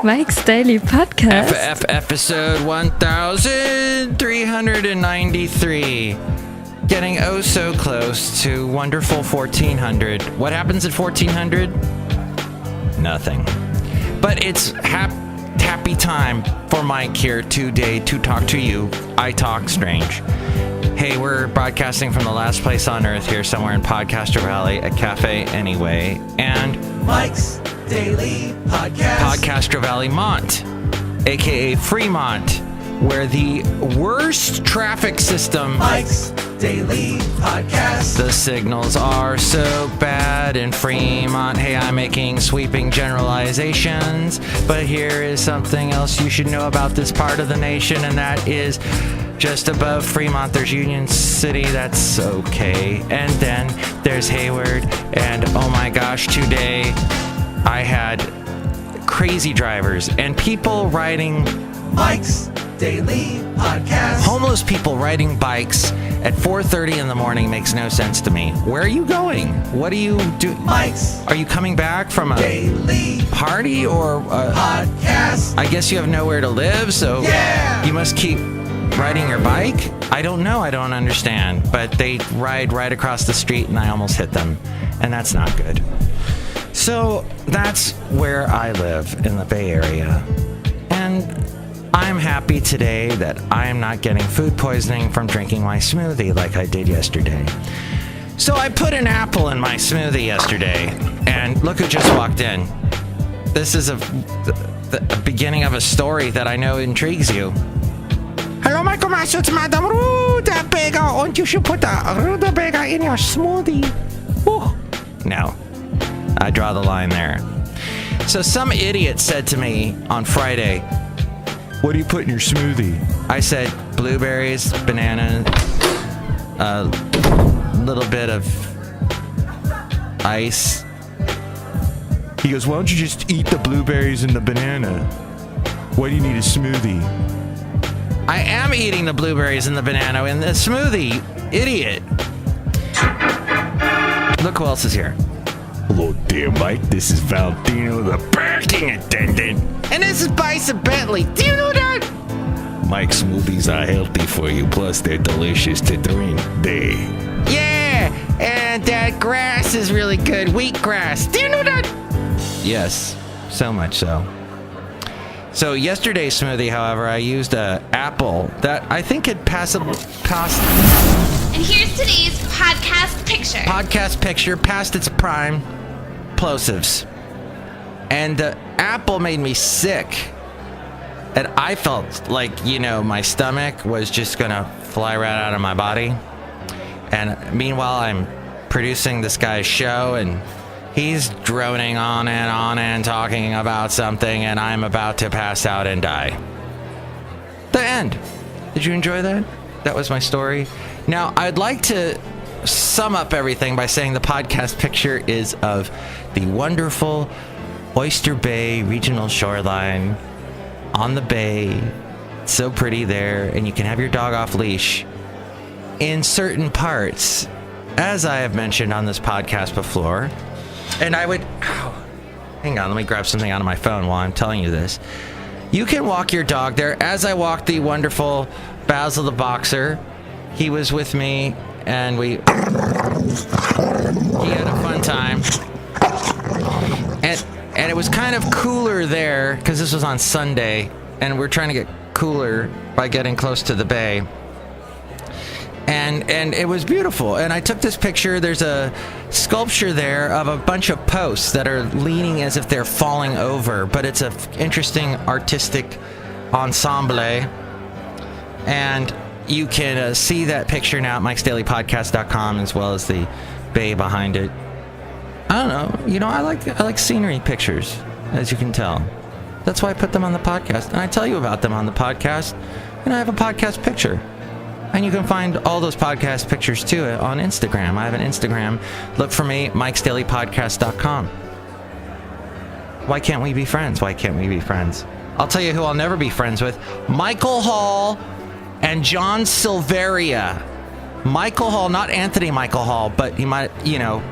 Mike's Daily Podcast. Episode 1393. Getting oh so close to wonderful 1400. What happens at 1400? Nothing. But it's happy time for Mike here today to talk to you. I talk strange. Hey, we're broadcasting from the last place on earth here somewhere in Podcaster Valley at Café Anyway. And Mike's Daily Podcast. Podcaster Valley Mont, a.k.a. Fremont, where the worst traffic system... Mike's Daily Podcast. The signals are so bad in Fremont. Hey, I'm making sweeping generalizations, but here is something else you should know about this part of the nation, and that is just above Fremont, there's Union City. That's okay. And then there's Hayward, and oh my gosh, today I had crazy drivers and people riding Mike's Daily Podcast. Homeless people riding bikes at 4:30 in the morning makes no sense to me. Where are you going? What do you do? Mike's Are you coming back from a Daily party or Podcast. I guess you have nowhere to live, so Yeah. you must keep riding your bike? I don't know. I don't understand. But they ride right across the street and I almost hit them. And that's not good. So that's where I live in the Bay Area. And I'm happy today that I'm not getting food poisoning from drinking my smoothie like I did yesterday. So I put an apple in my smoothie yesterday, and look who just walked in. This is the beginning of a story that I know intrigues you. Hello, Michael Master, it's Madame Rootabega, and you should put the Rootabega in your smoothie. Ooh. No, I draw the line there. So some idiot said to me on Friday, "What do you put in your smoothie?" I said, blueberries, banana, a little bit of ice. He goes, "Why don't you just eat the blueberries and the banana? Why do you need a smoothie?" I am eating the blueberries and the banana in the smoothie, idiot. Look who else is here. Hello there, Mike. This is Valentino, the parking attendant. And this is Bison Bentley. Do you know that? Mike's smoothies are healthy for you, plus they're delicious to drink. Yeah, and that grass is really good. Wheatgrass. Do you know that? Yes, so much so. So yesterday's smoothie, however, I used an apple that I think had passed. And here's today's podcast picture. Podcast picture past its prime plosives. And the apple made me sick. And I felt like, my stomach was just gonna fly right out of my body. And meanwhile, I'm producing this guy's show, and he's droning on and talking about something, and I'm about to pass out and die. The end. Did you enjoy that? That was my story. Now, I'd like to sum up everything by saying the podcast picture is of the wonderful Oyster Bay regional shoreline on the bay. It's so pretty there, and you can have your dog off leash in certain parts, as I have mentioned on this podcast before. And I would... hang on, let me grab something out of my phone while I'm telling you this. You can walk your dog there, as I walked the wonderful Basil the Boxer. He was with me, and he had a fun time. And it was kind of cooler there, because this was on Sunday, and we're trying to get cooler by getting close to the bay. And it was beautiful. And I took this picture. There's a sculpture there of a bunch of posts that are leaning as if they're falling over, but it's an interesting artistic ensemble. And you can see that picture now at mikesdailypodcast.com, as well as the bay behind it. I don't know. I like scenery pictures, as you can tell. That's why I put them on the podcast. And I tell you about them on the podcast. And I have a podcast picture. And you can find all those podcast pictures too on Instagram. I have an Instagram. Look for me, mikesdailypodcast.com. Why can't we be friends? Why can't we be friends? I'll tell you who I'll never be friends with. Michael Hall and John Silveria. Michael Hall, not Anthony Michael Hall, but he might,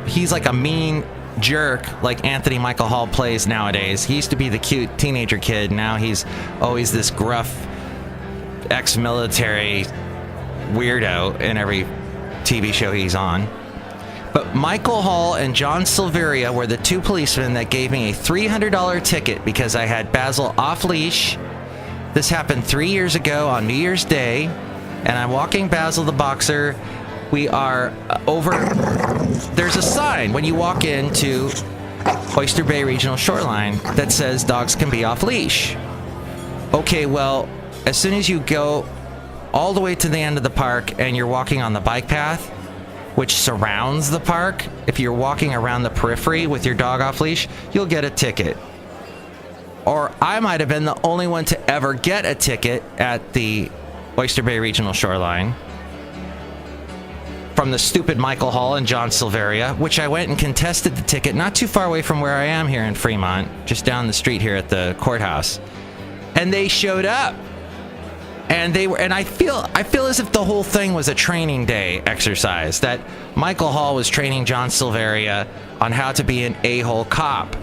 he's like a mean jerk like Anthony Michael Hall plays nowadays. He used to be the cute teenager kid. Now he's always this gruff ex-military weirdo in every TV show he's on. But Michael Hall and John Silveria were the two policemen that gave me a $300 ticket because I had Basil off leash. This happened 3 years ago on New Year's Day, and I'm walking Basil the boxer. We are over. There's a sign when you walk into Oyster Bay Regional Shoreline that says dogs can be off leash. Okay, well, as soon as you go all the way to the end of the park and you're walking on the bike path, which surrounds the park, if you're walking around the periphery with your dog off leash, you'll get a ticket. Or I might have been the only one to ever get a ticket at the Oyster Bay Regional Shoreline from the stupid Michael Hall and John Silveria, which I went and contested the ticket not too far away from where I am here in Fremont, just down the street here at the courthouse. And they showed up. And they were, and I feel as if the whole thing was a training day exercise, that Michael Hall was training John Silveria on how to be an a-hole cop.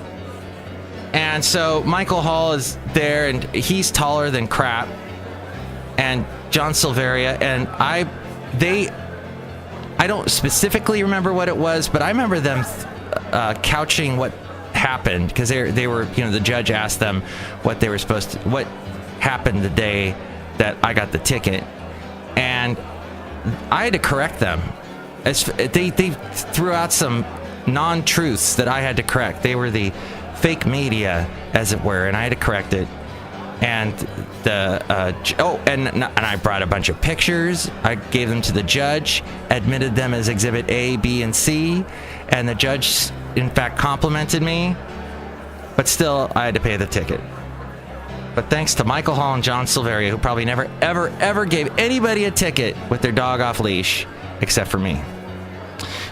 And so Michael Hall is there, and he's taller than crap. And John Silveria, and I don't specifically remember what it was, but I remember them couching what happened, because they were, the judge asked them what happened the day that I got the ticket, and I had to correct them. They threw out some non-truths that I had to correct. They were the fake media, as it were, and I had to correct it. And and I brought a bunch of pictures. I gave them to the judge, admitted them as Exhibit A, B, and C, and the judge, in fact, complimented me. But still, I had to pay the ticket. But thanks to Michael Hall and John Silveria, who probably never, ever, ever gave anybody a ticket with their dog off leash, except for me.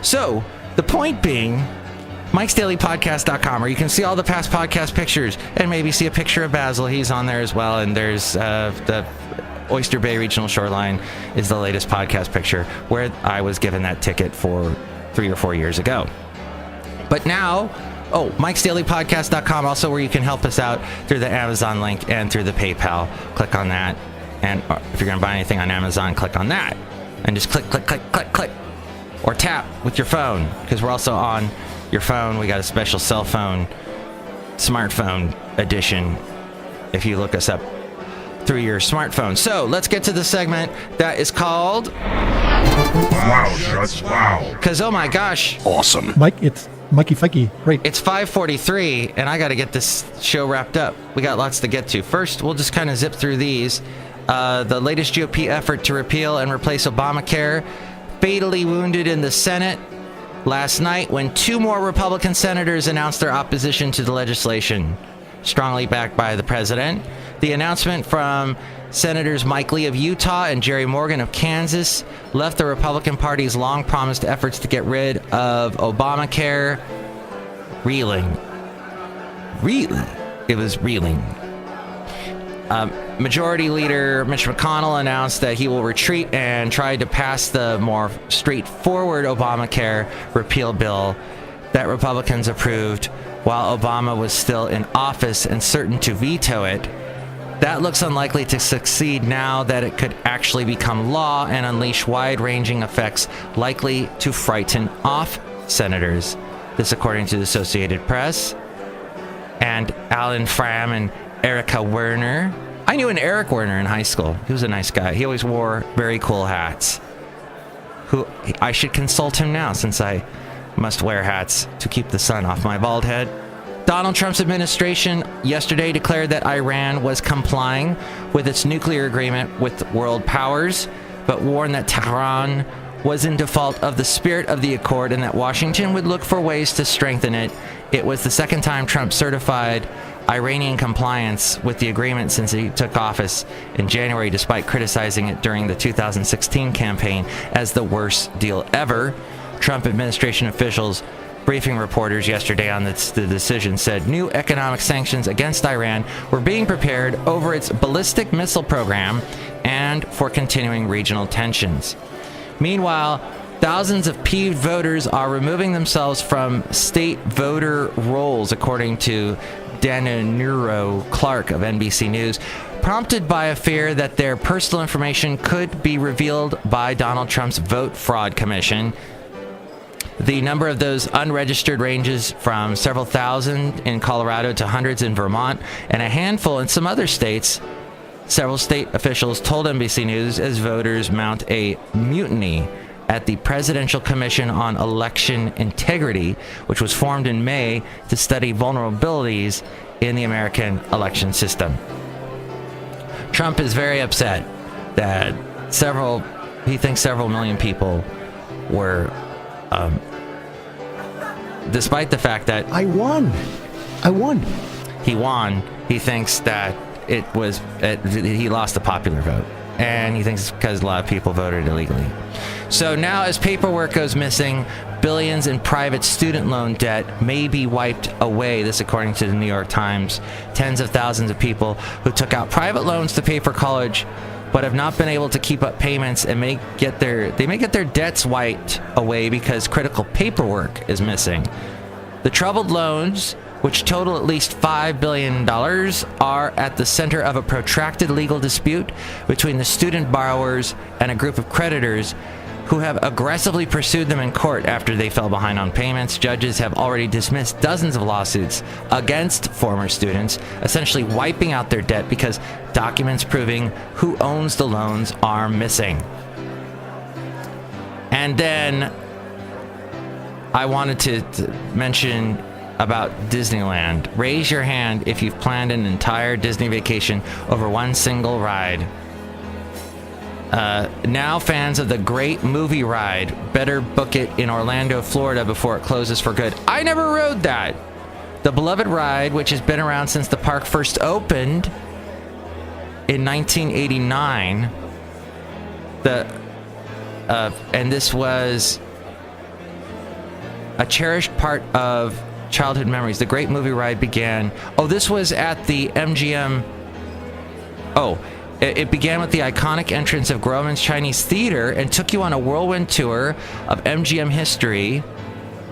So, the point being, Mike'sDailyPodcast.com, where you can see all the past podcast pictures and maybe see a picture of Basil. He's on there as well. And there's the Oyster Bay Regional Shoreline is the latest podcast picture where I was given that ticket 3 or 4 years ago. But now, Mike'sDailyPodcast.com, also where you can help us out through the Amazon link and through the PayPal. Click on that. And if you're going to buy anything on Amazon, click on that. And just click. Or tap with your phone, because we're also on your phone. We got a special cell phone, smartphone edition, if you look us up through your smartphone. So let's get to the segment that is called Wow Schatz Wow. Because, oh my gosh. Awesome. Mike, it's Mikey Fikey. Right. It's 5:43, and I got to get this show wrapped up. We got lots to get to. First, we'll just kind of zip through these. The latest GOP effort to repeal and replace Obamacare fatally wounded in the Senate last night when 2 more Republican senators announced their opposition to the legislation, strongly backed by the president. The announcement from Senators Mike Lee of Utah and Jerry Morgan of Kansas left the Republican Party's long-promised efforts to get rid of Obamacare reeling. It was reeling. Majority Leader Mitch McConnell announced that he will retreat and try to pass the more straightforward Obamacare repeal bill that Republicans approved while Obama was still in office and certain to veto it. That looks unlikely to succeed now that it could actually become law and unleash wide-ranging effects likely to frighten off senators. This according to the Associated Press. And Alan Fram and Erica Werner. I knew an Eric Werner in high school. He was a nice guy. He always wore very cool hats. I should consult him now, since I must wear hats to keep the sun off my bald head. Donald Trump's administration yesterday declared that Iran was complying with its nuclear agreement with world powers, but warned that Tehran was in default of the spirit of the accord and that Washington would look for ways to strengthen it. It was the second time Trump certified Iranian compliance with the agreement since he took office in January, despite criticizing it during the 2016 campaign as the worst deal ever. Trump administration officials briefing reporters yesterday on the decision said new economic sanctions against Iran were being prepared over its ballistic missile program and for continuing regional tensions. Meanwhile, Thousands of peeved voters are removing themselves from state voter rolls, according to Danunuro Clark of NBC News, prompted by a fear that their personal information could be revealed by Donald Trump's vote fraud commission. The number of those unregistered ranges from several thousand in Colorado to hundreds in Vermont and a handful in some other states. Several state officials told NBC News as voters mount a mutiny at the Presidential Commission on Election Integrity, which was formed in May to study vulnerabilities in the American election system. Trump is very upset that he thinks several million people were, despite the fact that I won. He won, he thinks that he lost the popular vote. And he thinks it's because a lot of people voted illegally. So now, as paperwork goes missing, billions in private student loan debt may be wiped away. This, according to the New York Times. Tens of thousands of people who took out private loans to pay for college, but have not been able to keep up payments and may get their debts wiped away because critical paperwork is missing. The troubled loans, which total at least $5 billion, are at the center of a protracted legal dispute between the student borrowers and a group of creditors who have aggressively pursued them in court after they fell behind on payments. Judges have already dismissed dozens of lawsuits against former students, essentially wiping out their debt because documents proving who owns the loans are missing. And then I wanted to mention about Disneyland. Raise your hand if you've planned an entire Disney vacation over one single ride. Now fans of the Great Movie Ride better book it in Orlando, Florida before it closes for good. I never rode that. The beloved ride, which has been around since the park first opened in 1989. And this was a cherished part of childhood memories. The Great Movie Ride began... this was at the MGM... It began with the iconic entrance of Grauman's Chinese Theater and took you on a whirlwind tour of MGM history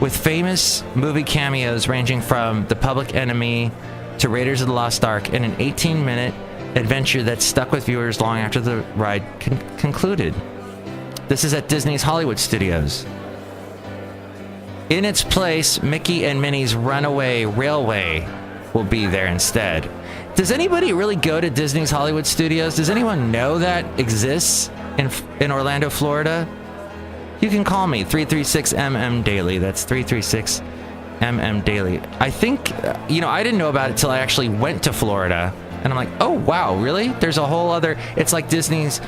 with famous movie cameos ranging from The Public Enemy to Raiders of the Lost Ark in an 18-minute adventure that stuck with viewers long after the ride concluded. This is at Disney's Hollywood Studios. In its place, Mickey and Minnie's Runaway Railway will be there instead. Does anybody really go to Disney's Hollywood Studios? Does anyone know that exists in Orlando, Florida? You can call me, 336-MM-DAILY. That's 336-MM-DAILY. I think, I didn't know about it till I actually went to Florida. And I'm like, oh, wow, really? There's a whole other... It's like Disney's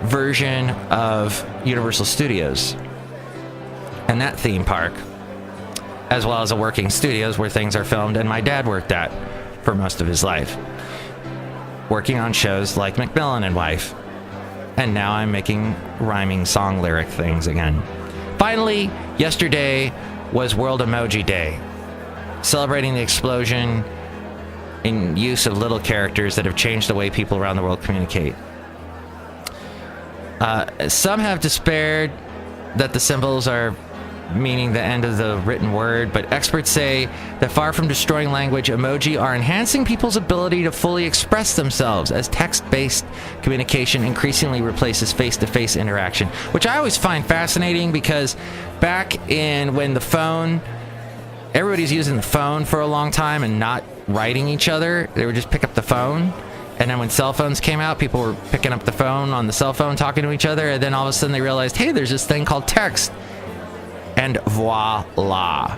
version of Universal Studios. And that theme park, as well as a working studios where things are filmed, and my dad worked at for most of his life, working on shows like Macmillan and Wife. And now I'm making rhyming song lyric things again. Finally, yesterday was World Emoji Day, celebrating the explosion in use of little characters that have changed the way people around the world communicate. Some have despaired that the symbols are meaning the end of the written word, but experts say that far from destroying language, emoji are enhancing people's ability to fully express themselves as text-based communication increasingly replaces face-to-face interaction, which I always find fascinating because back in when everybody's using the phone for a long time and not writing each other. They would just pick up the phone. And then when cell phones came out, people were picking up the phone on the cell phone, talking to each other, and then all of a sudden they realized, hey, there's this thing called text. And voila.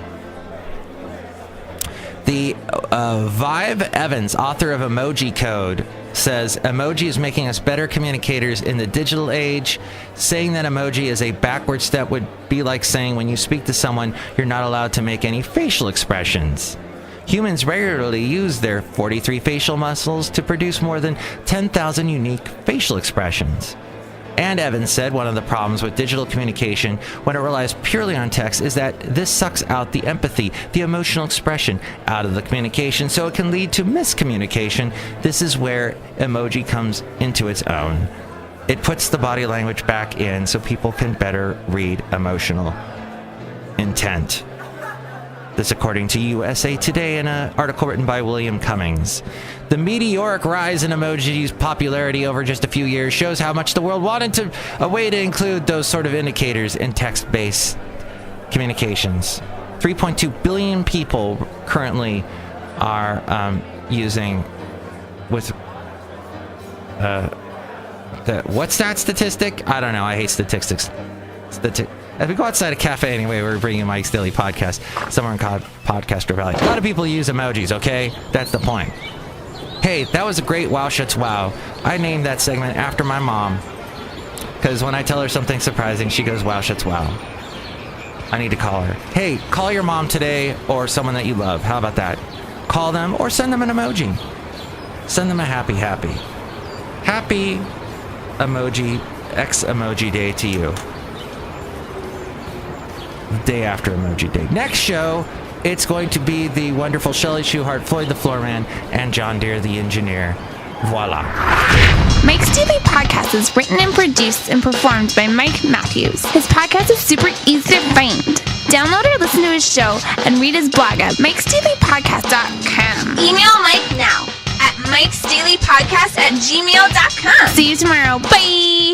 The Vive Evans, author of Emoji Code, says emoji is making us better communicators in the digital age. Saying that emoji is a backward step would be like saying when you speak to someone, you're not allowed to make any facial expressions. Humans regularly use their 43 facial muscles to produce more than 10,000 unique facial expressions. And Evans said one of the problems with digital communication when it relies purely on text is that this sucks out the empathy, the emotional expression out of the communication, so it can lead to miscommunication. This is where emoji comes into its own. It puts the body language back in so people can better read emotional intent. This according to USA Today in an article written by William Cummings. The meteoric rise in emoji's popularity over just a few years shows how much the world wanted a way to include those sort of indicators in text-based communications. 3.2 billion people currently are using with what's that statistic? I don't know. I hate statistics. As we go outside of Café Anyway, we're bringing Mike's Daily Podcast somewhere in Podcaster Valley. A lot of people use emojis, okay? That's the point. Hey, that was a great Wow Schatz Wow. I named that segment after my mom, because when I tell her something surprising, she goes, Wow Schatz Wow. I need to call her. Hey, call your mom today or someone that you love. How about that? Call them or send them an emoji. Send them a happy emoji, X emoji day to you. The day after Emoji Day. Next show, it's going to be the wonderful Chely Shoehart, Floyd the Floorman, and John Deere the Engineer. Voila. Mike's Daily Podcast is written and produced and performed by Mike Matthews. His podcast is super easy to find. Download or listen to his show and read his blog at mikesdailypodcast.com. Email Mike now at mikesdailypodcast@gmail.com. See you tomorrow. Bye.